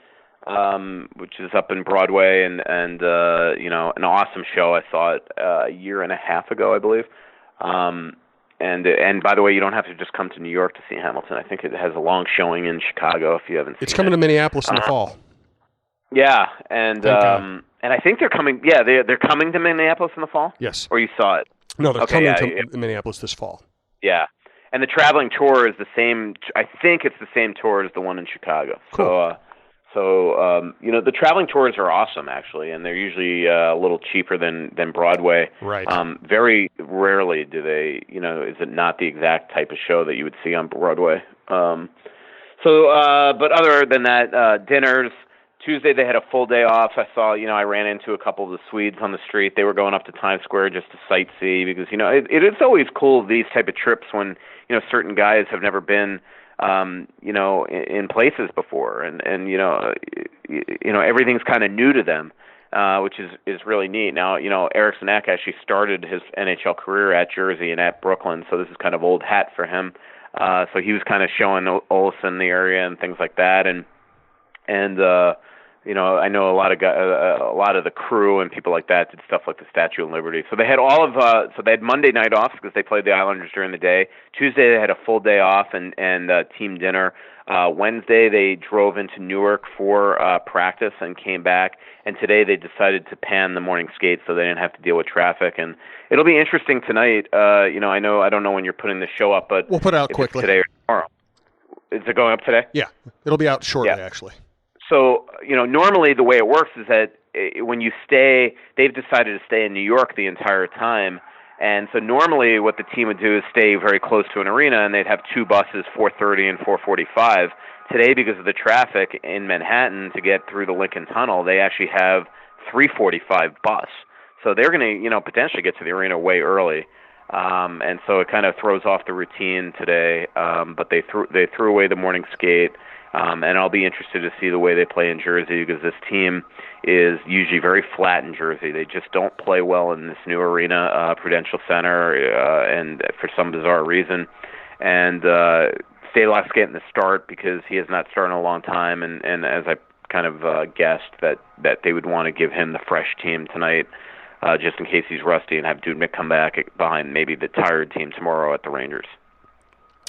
which is up in Broadway, and an awesome show. I saw it a year and a half ago, I believe. And by the way, you don't have to just come to New York to see Hamilton. I think it has a long showing in Chicago if you haven't seen it. It's coming to Minneapolis in the fall. Yeah, and I think they're coming. Yeah, they're coming to Minneapolis in the fall. Yes. Or you saw it? No, they're coming to Minneapolis this fall. Yeah. And the traveling tour is the same. I think it's the same tour as the one in Chicago. Cool. So the traveling tours are awesome, actually, and they're usually a little cheaper than Broadway. Right. Very rarely do they. Is it not the exact type of show that you would see on Broadway? But other than that, dinners. Tuesday they had a full day off. I saw, I ran into a couple of the Swedes on the street. They were going up to Times Square just to sightsee because, it's always cool, these type of trips when, certain guys have never been, in places before and everything's kind of new to them, which is really neat. Now, Eriksson Ek actually started his NHL career at Jersey and at Brooklyn, so this is kind of old hat for him. So he was kind of showing Olsen the area and things like that. And I know a lot of the crew and people like that did stuff like the Statue of Liberty. So they had they had Monday night off because they played the Islanders during the day. Tuesday they had a full day off and team dinner. Wednesday they drove into Newark for practice and came back. And today they decided to pan the morning skate so they didn't have to deal with traffic. And it'll be interesting tonight. I don't know when you're putting the show up, but we'll put it out quickly today or tomorrow. Is it going up today? Yeah, it'll be out shortly, actually. So, normally the way it works is that when you stay, they've decided to stay in New York the entire time, And so normally what the team would do is stay very close to an arena, and they'd have two buses, 4:30 and 4:45. Today, because of the traffic in Manhattan to get through the Lincoln Tunnel, they actually have 3:45 bus. So they're going to, potentially get to the arena way early. And so it kind of throws off the routine today. But they threw away the morning skate. And I'll be interested to see the way they play in Jersey, because this team is usually very flat in Jersey. They just don't play well in this new arena, Prudential Center, and for some bizarre reason. And Stalock's getting the start because he has not started in a long time, and as I kind of guessed, that they would want to give him the fresh team tonight, just in case he's rusty, and have Dudnik come back behind maybe the tired team tomorrow at the Rangers.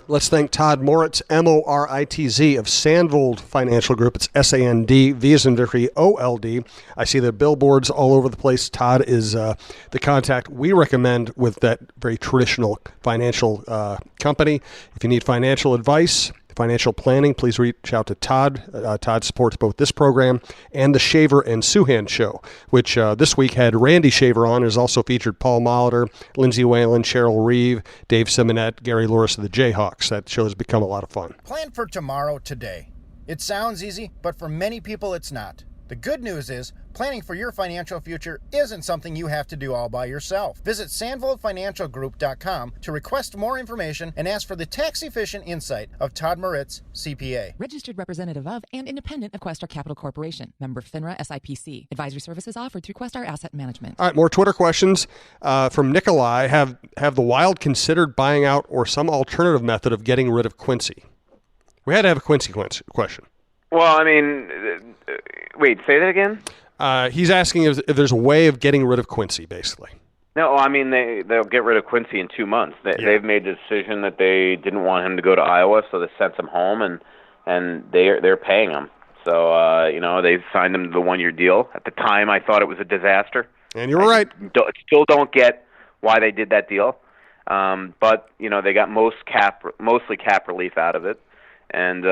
Let's thank Todd Moritz, Moritz, of Sandvold Financial Group. It's SAND, V as in Victory, OLD. I see the billboards all over the place. Todd is the contact we recommend with that very traditional financial company. If you need financial advice, financial planning, please reach out to Todd. Todd supports both this program and the Shaver and Souhan show, which this week had Randy Shaver on. It has also featured Paul Molitor, Lindsay Whalen, Cheryl Reeve, Dave Simonette, Gary Lewis of the Jayhawks. That show has become a lot of fun. Plan for tomorrow today. It sounds easy, but for many people it's not. The good news is, planning for your financial future isn't something you have to do all by yourself. Visit sandvoldfinancialgroup.com to request more information and ask for the tax-efficient insight of Todd Moritz, CPA. Registered representative of and independent of Questar Capital Corporation. Member FINRA SIPC. Advisory services offered through Questar Asset Management. All right, more Twitter questions from Nikolai. Have the Wild considered buying out or some alternative method of getting rid of Quincy? We had to have a Quincy question. Well, I mean, wait, say that again? He's asking if there's a way of getting rid of Quincy, basically. No, I mean, they'll get rid of Quincy in 2 months. They've made the decision that they didn't want him to go to Iowa, so they sent him home, and they're paying him. So, they signed him to the one-year deal. At the time, I thought it was a disaster. And you were right. Still don't get why they did that deal. But, they got mostly cap relief out of it. And,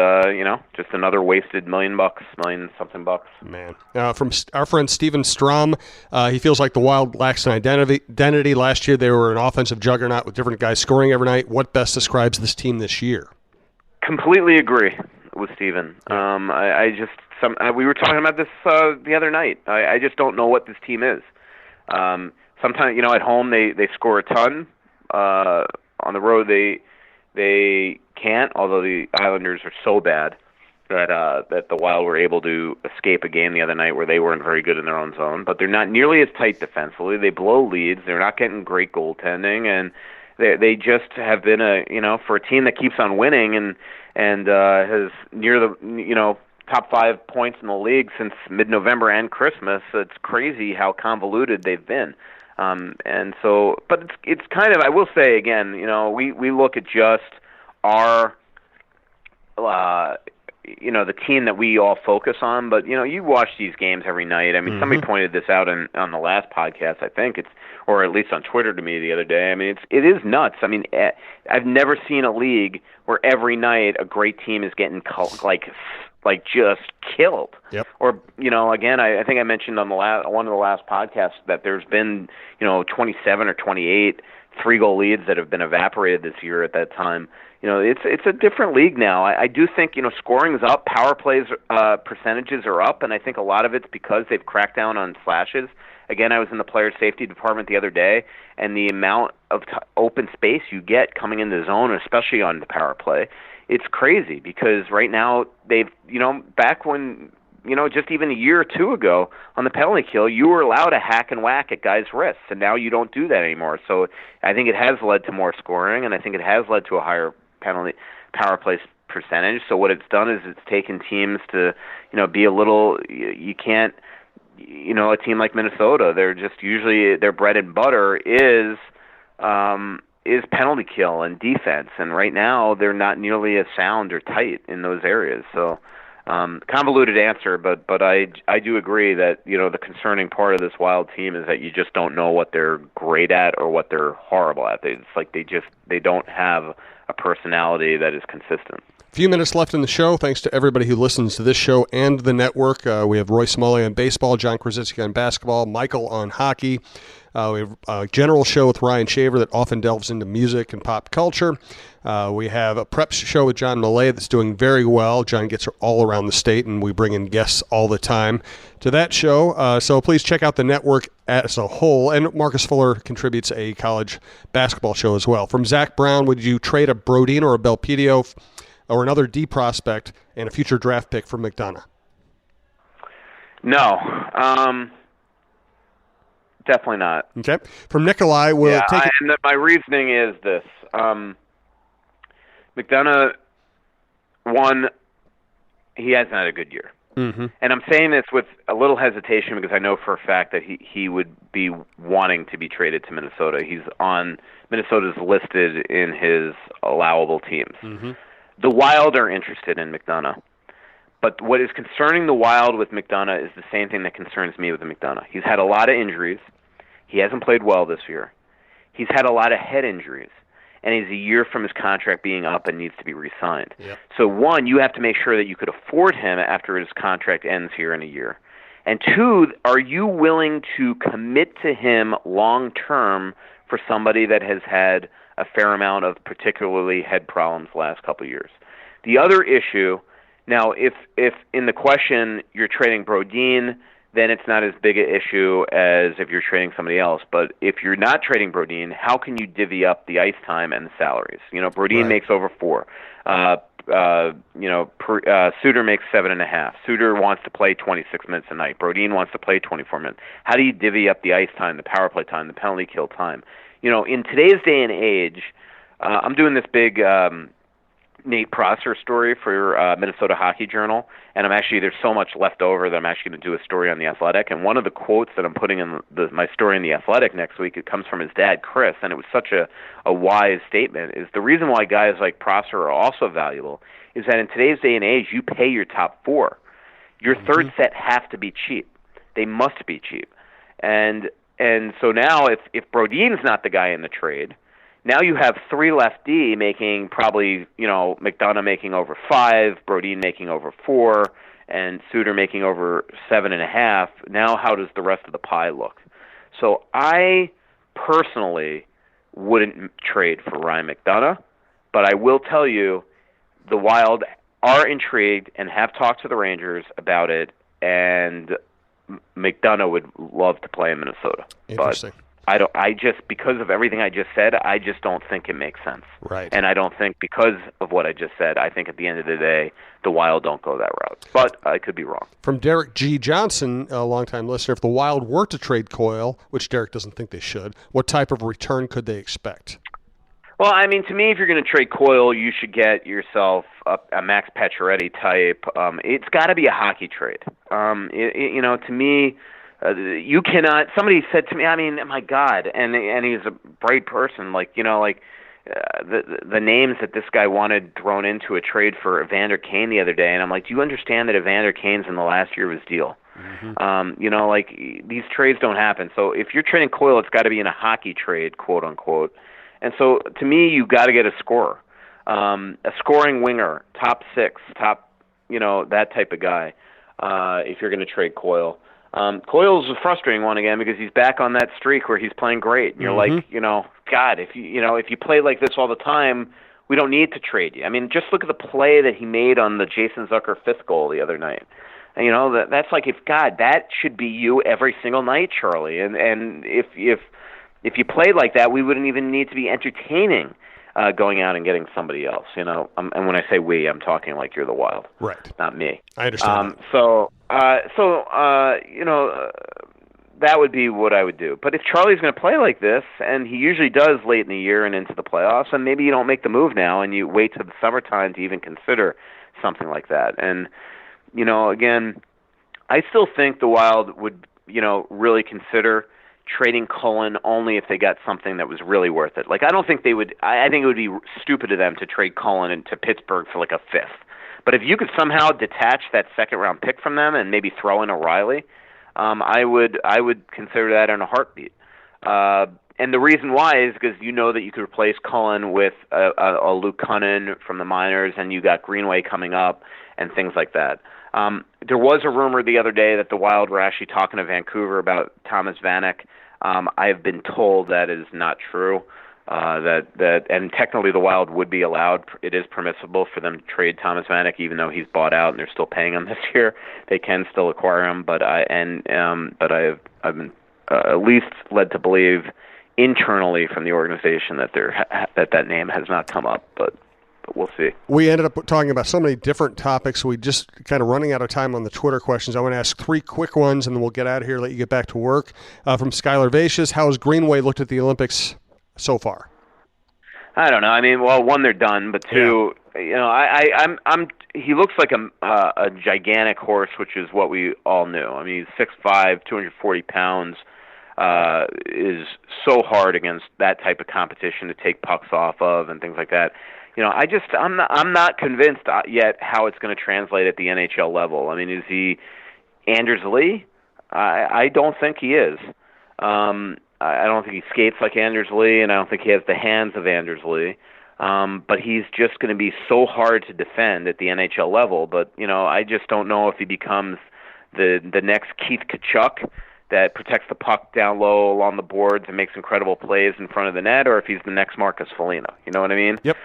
just another wasted $1,000,000 bucks. Man. From our friend Steven Strom, he feels like the Wild lacks an identity. Last year they were an offensive juggernaut with different guys scoring every night. What best describes this team this year? Completely agree with Steven. We were talking about this the other night. I just don't know what this team is. Sometimes, at home they score a ton. On the road they can't, although the Islanders are so bad that the Wild were able to escape a game the other night where they weren't very good in their own zone. But they're not nearly as tight defensively. They blow leads. They're not getting great goaltending, and they just have been for a team that keeps on winning and has near the top 5 points in the league since mid-November and Christmas. It's crazy how convoluted they've been. But it's kind of, I will say again, we look at just our, the team that we all focus on, but you watch these games every night. I mean, somebody pointed this out on the last podcast, I think or at least on Twitter to me the other day. I mean, it is nuts. I mean, I've never seen a league where every night a great team is getting like just killed. Yep. Or, again, I think I mentioned on one of the last podcasts that there's been, 27 or 28 3-goal leads that have been evaporated this year at that time. It's a different league now. I do think, scoring is up, power plays percentages are up, and I think a lot of it's because they've cracked down on slashes. Again, I was in the player safety department the other day, and the amount of open space you get coming in the zone, especially on the power play, it's crazy because right now they've, back when, just even a year or two ago on the penalty kill, you were allowed to hack and whack at guys' wrists, and now you don't do that anymore. So I think it has led to more scoring, and I think it has led to a higher power play percentage. So what it's done is it's taken teams to, be a little, you can't, a team like Minnesota, they're just usually their bread and butter is penalty kill and defense, and right now they're not nearly as sound or tight in those areas. So convoluted answer, but I do agree that the concerning part of this Wild team is that you just don't know what they're great at or what they're horrible at. It's like they don't have a personality that is consistent. A few minutes left in the show. Thanks to everybody who listens to this show and the network. We have Roy Smalley on baseball, John Krasinski on basketball, Michael on hockey. We have a general show with Ryan Shaver that often delves into music and pop culture. We have a prep show with John Millay that's doing very well. John gets all around the state, and we bring in guests all the time to that show. So please check out the network as a whole. And Marcus Fuller contributes a college basketball show as well. From Zach Brown, would you trade a Brodeen or a Belpedio or another D prospect and a future draft pick for McDonough? No. Definitely not. Okay. From Nikolai, we'll take it. And my reasoning is this. McDonough, one, he hasn't had a good year. Mm-hmm. And I'm saying this with a little hesitation because I know for a fact that he would be wanting to be traded to Minnesota. He's on Minnesota's listed in his allowable teams. Mm-hmm. The Wild are interested in McDonough. But what is concerning the Wild with McDonough is the same thing that concerns me with McDonough. He's had a lot of injuries. He hasn't played well this year. He's had a lot of head injuries. And he's a year from his contract being up and needs to be re-signed. Yep. So, one, you have to make sure that you could afford him after his contract ends here in a year. And two, are you willing to commit to him long-term for somebody that has had a fair amount of particularly head problems the last couple of years? The other issue, now, if in the question you're trading Brodeen, then it's not as big an issue as if you're trading somebody else. But if you're not trading Brodeen, how can you divvy up the ice time and the salaries? Brodeen makes over 4. Suter makes 7.5. Suter wants to play 26 minutes a night. Brodeen wants to play 24 minutes. How do you divvy up the ice time, the power play time, the penalty kill time? In today's day and age, I'm doing this big Nate Prosser story for Minnesota Hockey Journal, and there's so much left over that I'm actually going to do a story on The Athletic. And one of the quotes that I'm putting in my story in The Athletic next week, it comes from his dad, Chris, and it was such a wise statement, is the reason why guys like Prosser are also valuable is that in today's day and age, you pay your top 4. Your third set has to be cheap. They must be cheap. And so now if Brodeen's not the guy in the trade, now you have 3 left D making probably, McDonough making over 5, Brodeen making over 4, and Suter making over 7.5. Now how does the rest of the pie look? So I personally wouldn't trade for Ryan McDonough, but I will tell you the Wild are intrigued and have talked to the Rangers about it, and McDonough would love to play in Minnesota. Interesting. But because of everything I just said, I just don't think it makes sense. Right. And I don't think, because of what I just said, I think at the end of the day, the Wild don't go that route. But I could be wrong. From Derek G. Johnson, a longtime listener, if the Wild were to trade Coyle, which Derek doesn't think they should, what type of return could they expect? Well, to me, if you're going to trade Coyle, you should get yourself a Max Pacioretty type. It's got to be a hockey trade. To me, you cannot. Somebody said to me, my God, and he's a bright person. The names that this guy wanted thrown into a trade for Evander Kane the other day, and I'm like, do you understand that Evander Kane's in the last year of his deal? Mm-hmm. These trades don't happen. So if you're trading Coyle, it's got to be in a hockey trade, quote unquote. And so to me, you got to get a scorer, a scoring winger, top 6, that type of guy. If you're going to trade Coyle. Coyle's a frustrating one again because he's back on that streak where he's playing great. And you're like, God, if you play like this all the time, we don't need to trade you. Just look at the play that he made on the Jason Zucker 5th goal the other night. And, that's like, that should be you every single night, Charlie. And if you played like that, we wouldn't even need to be entertaining going out and getting somebody else. And when I say we, I'm talking like you're the Wild, right? Not me. I understand. That would be what I would do. But if Charlie's going to play like this, and he usually does late in the year and into the playoffs, and maybe you don't make the move now and you wait till the summertime to even consider something like that. And, again, I still think the Wild would, really consider trading Cullen only if they got something that was really worth it. I don't think they would. I think it would be stupid of them to trade Cullen into Pittsburgh for a 5th. But if you could somehow detach that 2nd-round pick from them and maybe throw in O'Reilly, I would consider that in a heartbeat. And the reason why is because that you could replace Cullen with a Luke Cunnin from the minors, and you got Greenway coming up and things like that. There was a rumor the other day that the Wild were actually talking to Vancouver about Thomas Vanek. I've been told that is not true. And technically the Wild would be allowed. It is permissible for them to trade Thomas Vanek, even though he's bought out and they're still paying him this year. They can still acquire him, but I've been at least led to believe internally from the organization that that name has not come up, but we'll see. We ended up talking about so many different topics. We just kind of running out of time on the Twitter questions. I want to ask 3 quick ones, and then we'll get out of here, let you get back to work. From Skylar Vasius, how has Greenway looked at the Olympics so far? I don't know. I mean, well, one, they're done, but two, he looks like a gigantic horse, which is what we all knew. I mean, he's 6'5", 240 pounds. Is so hard against that type of competition to take pucks off of and things like that. I'm not convinced yet how it's going to translate at the NHL level. I mean, is he Anders Lee? I don't think he is. I don't think he skates like Anders Lee, and I don't think he has the hands of Anders Lee. But he's just going to be so hard to defend at the NHL level. But I just don't know if he becomes the next Keith Tkachuk that protects the puck down low along the boards and makes incredible plays in front of the net, or if he's the next Marcus Foligno. You know what I mean? Yep.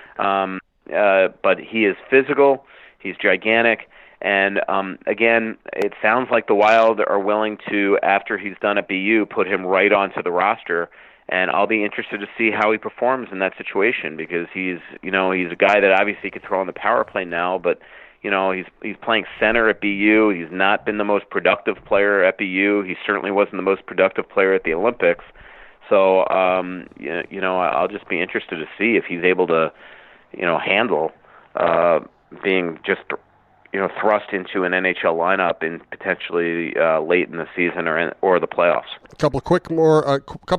But he is physical. He's gigantic. And, again, it sounds like the Wild are willing to, after he's done at BU, put him right onto the roster. And I'll be interested to see how he performs in that situation because he's a guy that obviously could throw on the power play now, but he's playing center at BU. He's not been the most productive player at BU. He certainly wasn't the most productive player at the Olympics. So, I'll just be interested to see if he's able to, handle being just, thrust into an NHL lineup in potentially late in the season or the playoffs. A couple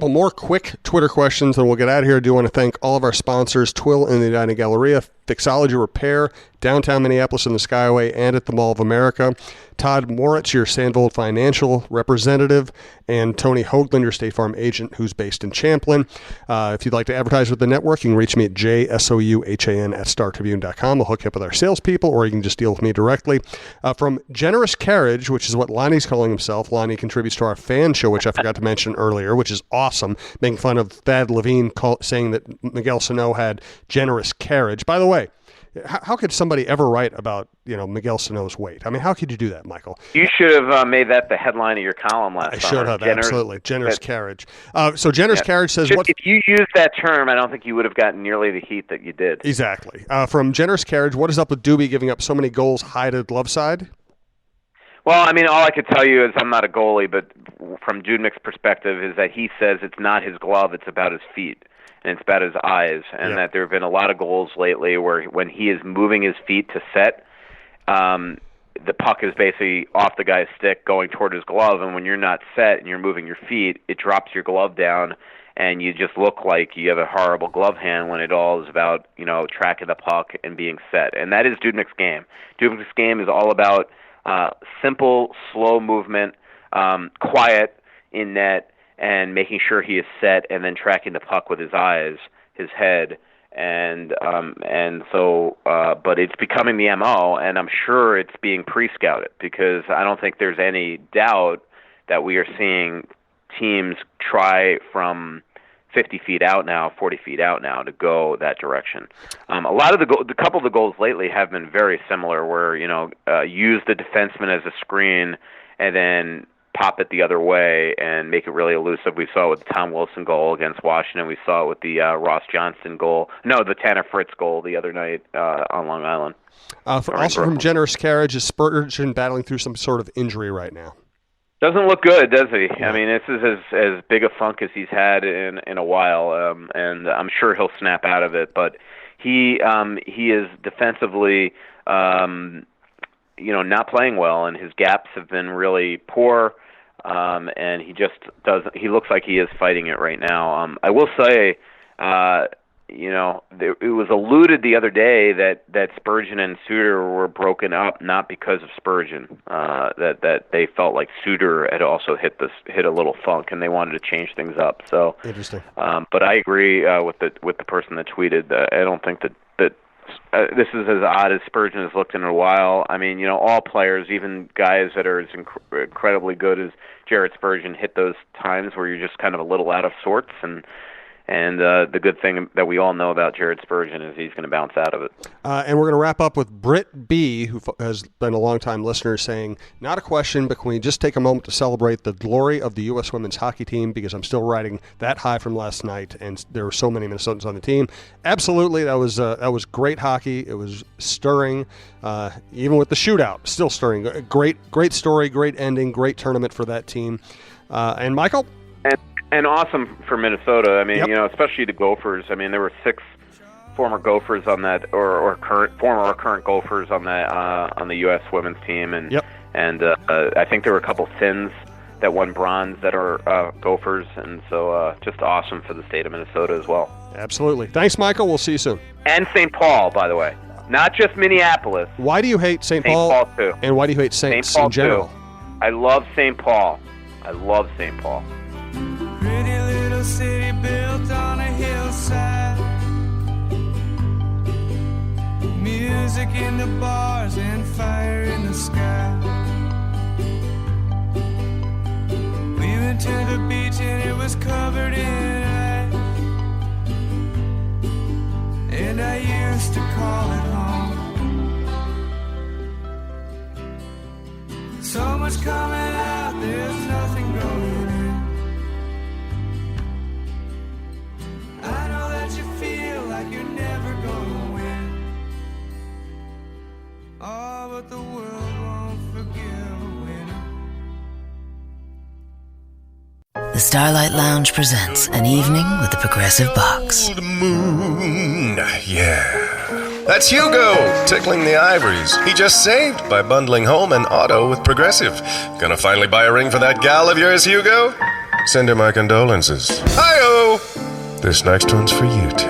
more quick Twitter questions, and we'll get out of here. I do want to thank all of our sponsors: Twill in the Edina Galleria, Fixology Repair, downtown Minneapolis in the Skyway, and at the Mall of America. Todd Moritz, your Sandvold Financial representative, and Tony Hoagland, your State Farm agent, who's based in Champlin. If you'd like to advertise with the network, you can reach me at jsouhan@startribune.com. I'll hook you up with our salespeople, or you can just deal with me directly. From Generous Carriage, which is what Lonnie's calling himself. Lonnie contributes to our fan show, which I forgot to mention earlier, which is awesome, making fun of Thad Levine saying that Miguel Sano had generous carriage. By the way, how could somebody ever write about Miguel Sano's weight? I mean, how could you do that, Michael? You should have made that the headline of your column last summer. I should have, absolutely. Generous carriage. So Generous Carriage says... If you used that term, I don't think you would have gotten nearly the heat that you did. Exactly. From Generous Carriage, what is up with Doobie giving up so many goals high to glove side? Well, I mean, all I could tell you is I'm not a goalie, but from Dudnik's perspective is that he says it's not his glove, it's about his feet. And it's about his eyes, and that there have been a lot of goals lately where when he is moving his feet to set, the puck is basically off the guy's stick going toward his glove, and when you're not set and you're moving your feet, it drops your glove down, and you just look like you have a horrible glove hand when it all is about, tracking the puck and being set. And that is Dudnik's game. Dudnik's game is all about simple, slow movement, quiet in net, and making sure he is set, and then tracking the puck with his eyes, his head, but it's becoming the MO, and I'm sure it's being pre-scouted because I don't think there's any doubt that we are seeing teams try from 50 feet out now, 40 feet out now to go that direction. A lot of the couple of the goals lately have been very similar, where use the defenseman as a screen and then pop it the other way and make it really elusive. We saw it with the Tom Wilson goal against Washington. We saw it with the Ross Johnston goal. No, the Tanner Fritz goal the other night on Long Island. Also from Generous Carriage, is Spurgeon battling through some sort of injury right now? Doesn't look good, does he? Yeah. I mean, this is as big a funk as he's had in a while, and I'm sure he'll snap out of it. But he is defensively not playing well, and his gaps have been really poor, and he looks like he is fighting it right now. I will say, it was alluded the other day that Spurgeon and Suter were broken up, not because of Spurgeon, that they felt like Suter had also hit a little funk, and they wanted to change things up. So interesting. But I agree with the person that tweeted. I don't think that this is as odd as Spurgeon has looked in a while. I mean, all players, even guys that are as incredibly good as Jared Spurgeon, hit those times where you're just kind of a little out of sorts. And the good thing that we all know about Jared Spurgeon is he's going to bounce out of it. And we're going to wrap up with Britt B., who has been a long-time listener, saying, not a question, but can we just take a moment to celebrate the glory of the U.S. women's hockey team, because I'm still riding that high from last night, and there were so many Minnesotans on the team. Absolutely, that was great hockey. It was stirring, even with the shootout, still stirring. Great story, great ending, great tournament for that team. And Michael? And awesome for Minnesota. I mean, Yep. Especially the Gophers. I mean, there were 6 former Gophers on that, or current Gophers on that on the U.S. women's team, and Yep. and I think there were a couple Finns that won bronze that are Gophers, and so just awesome for the state of Minnesota as well. Absolutely. Thanks, Michael. We'll see you soon. And St. Paul, by the way, not just Minneapolis. Why do you hate St. St. Paul? Paul too. And why do you hate Saints St. Paul in general? too. I love St. Paul. I love St. Paul. Pretty little city built on a hillside. Music in the bars and fire in the sky. We went to the beach and it was covered in ice. And I used to call it home. So much coming out, there's nothing going in. I know that you feel like you're never gonna win. Oh, but the world won't forgive a winner. The Starlight Lounge presents An Evening with the Progressive Box. Old moon, yeah. That's Hugo, tickling the ivories. He just saved by bundling home and auto with Progressive. Gonna finally buy a ring for that gal of yours, Hugo? Send her my condolences. Hi-oh! This next one's for you two.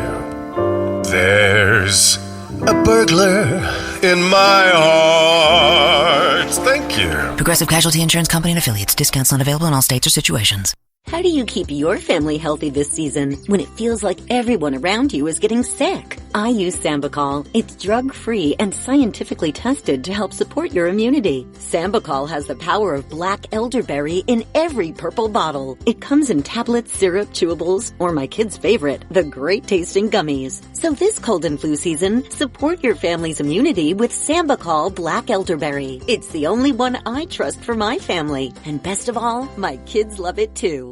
There's a burglar in my heart. Thank you. Progressive Casualty Insurance Company and Affiliates. Discounts not available in all states or situations. How do you keep your family healthy this season when it feels like everyone around you is getting sick? I use Sambicol. It's drug-free and scientifically tested to help support your immunity. Sambicol has the power of black elderberry in every purple bottle. It comes in tablets, syrup, chewables, or my kids' favorite, the great-tasting gummies. So this cold and flu season, support your family's immunity with Sambicol Black Elderberry. It's the only one I trust for my family. And best of all, my kids love it too.